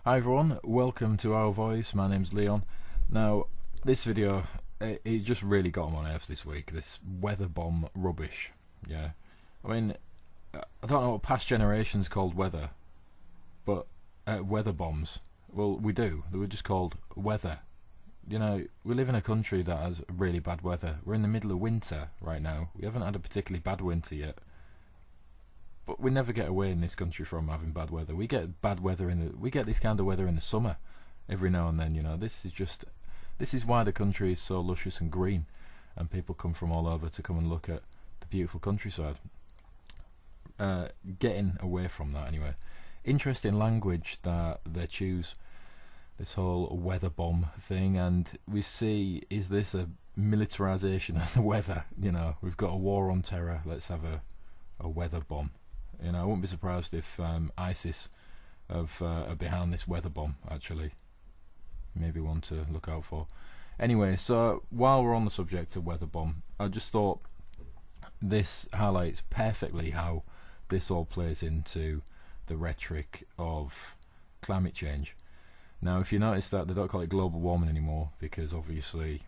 Hi everyone, welcome to Our Voice. My name's Leon. Now, this video, it just really got on my nerves this week. This weather bomb rubbish. Yeah, I mean, I don't know what past generations called weather, but weather bombs. Well, we do. They were just called weather. You know, we live in a country that has really bad weather. We're in the middle of winter right now. We haven't had a particularly bad winter yet. But we never get away in this country from having bad weather. We get bad weather we get this kind of weather in the summer every now and then. You know, this is why the country is so luscious and green, and people come from all over to come and look at the beautiful countryside. Getting away from that anyway. Interesting language that they choose. This whole weather bomb thing, and we see, is this a militarization of the weather? You know, we've got a war on terror. Let's have a weather bomb. You know, I wouldn't be surprised if ISIS are behind this weather bomb, actually. Maybe one to look out for. Anyway, so while we're on the subject of weather bomb, I just thought this highlights perfectly how this all plays into the rhetoric of climate change. Now, if you notice that they don't call it global warming anymore, because obviously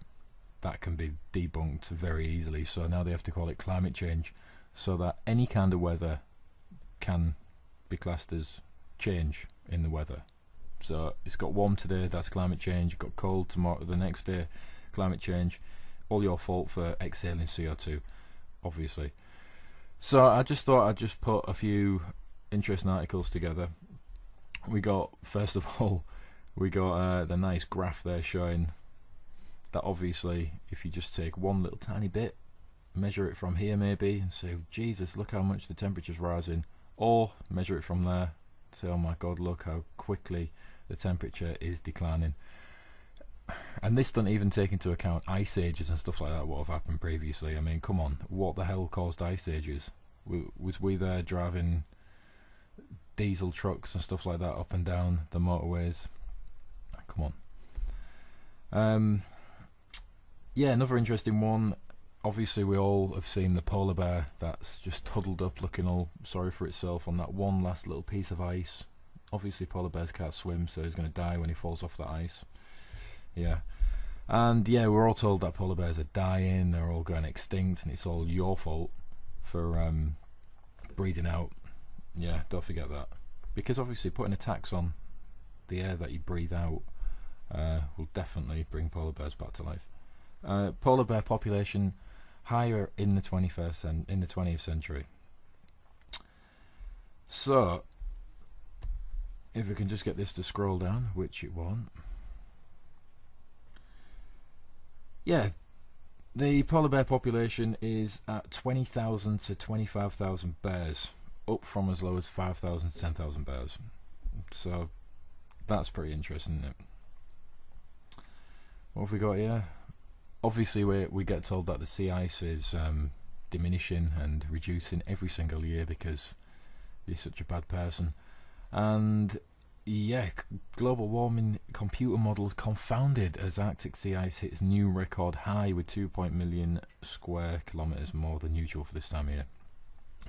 that can be debunked very easily, so now they have to call it climate change, so that any kind of weather can be classed as change in the weather. So it's got warm today, that's climate change. It got cold tomorrow, the next day, climate change. All your fault for exhaling CO2, obviously. So I just thought I'd just put a few interesting articles together. We got, first of all, we got the nice graph there showing that obviously if you just take one little tiny bit, measure it from here maybe, and say, Jesus, look how much the temperature's rising, or measure it from there, say, oh my god, look how quickly the temperature is declining. And this doesn't even take into account ice ages and stuff like that, what have happened previously. I mean, come on, what the hell caused ice ages? Was we there driving diesel trucks and stuff like that up and down the motorways? Come on. Yeah, another interesting one. Obviously we all have seen the polar bear that's just huddled up looking all sorry for itself on that one last little piece of ice. Obviously polar bears can't swim, so he's going to die when he falls off that ice. Yeah. And yeah, we're all told that polar bears are dying, they're all going extinct, and it's all your fault for breathing out. Yeah, don't forget that. Because obviously putting a tax on the air that you breathe out will definitely bring polar bears back to life. Polar bear population higher in the 20th century. So, if we can just get this to scroll down, which it won't. Yeah, the polar bear population is at 20,000 to 25,000 bears, up from as low as 5,000 to 10,000 bears. So, that's pretty interesting, isn't it? What have we got here? Obviously we get told that the sea ice is diminishing and reducing every single year because you're such a bad person. And yeah, global warming computer models confounded as Arctic sea ice hits new record high with 2 million square kilometres more than usual for this time of year.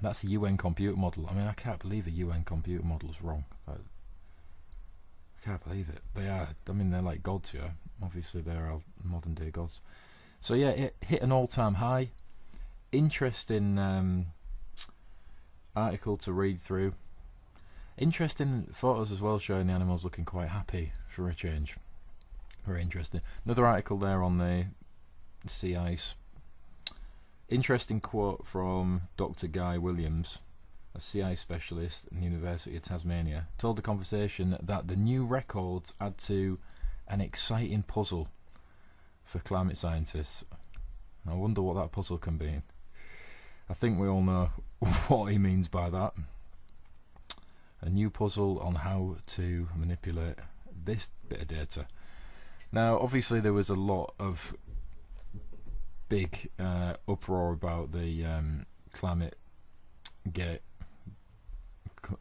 That's a UN computer model. I mean, I can't believe a UN computer model is wrong. I can't believe it. They are. I mean, they're like gods, yeah. Obviously, they're our modern day gods. So yeah, it hit an all-time high. Interesting article to read through. Interesting photos as well, showing the animals looking quite happy for a change. Very interesting. Another article there on the sea ice. Interesting quote from Dr. Guy Williams, a sea ice specialist at the University of Tasmania, told the conversation that the new records add to an exciting puzzle for climate scientists. I wonder what that puzzle can be. I think we all know what he means by that. A new puzzle on how to manipulate this bit of data. Now, obviously there was a lot of big uproar about the climate gate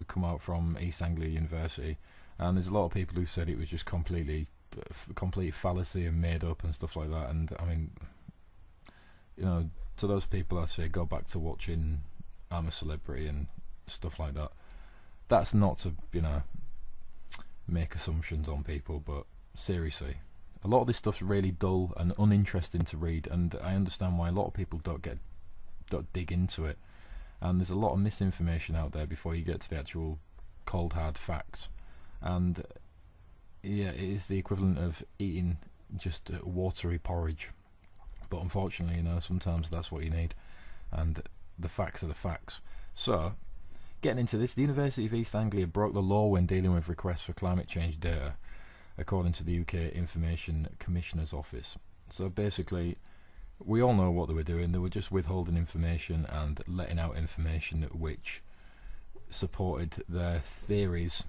come out from East Anglia University, and there's a lot of people who said it was just complete fallacy and made up and stuff like that. And I mean, you know, to those people I say go back to watching I'm a Celebrity and stuff like that. That's not to, you know, make assumptions on people, but seriously, a lot of this stuff's really dull and uninteresting to read, and I understand why a lot of people don't dig into it. And there's a lot of misinformation out there before you get to the actual cold hard facts. And yeah, it is the equivalent of eating just watery porridge. But unfortunately, sometimes that's what you need, and the facts are the facts. So, getting into this, the University of East Anglia broke the law when dealing with requests for climate change data, according to the UK Information Commissioner's Office. So basically, we all know what they were doing. They were just withholding information and letting out information which supported their theories,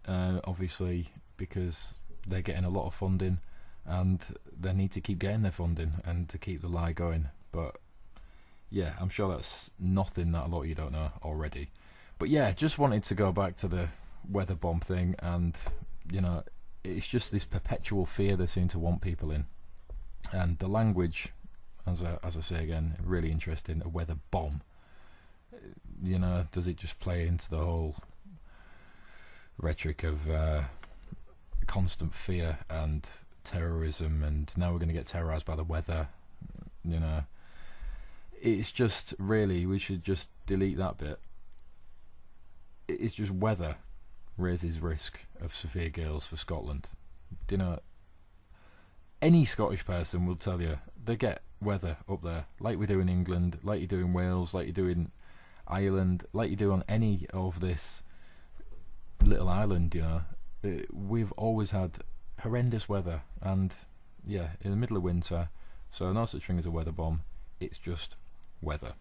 obviously because they're getting a lot of funding and they need to keep getting their funding and to keep the lie going. But yeah, I'm sure that's nothing that a lot of you don't know already. But yeah, just wanted to go back to the weather bomb thing, and it's just this perpetual fear they seem to want people in. And the language, as I say again, really interesting. A weather bomb. Does it just play into the whole rhetoric of constant fear and terrorism, and now we're going to get terrorized by the weather? It's just really, we should just delete that bit. It's just weather raises risk of severe gales for Scotland. Any Scottish person will tell you they get weather up there, like we do in England, like you do in Wales, like you do in Ireland, like you do on any of this little island. We've always had horrendous weather, and yeah, in the middle of winter, so no such thing as a weather bomb. It's just weather.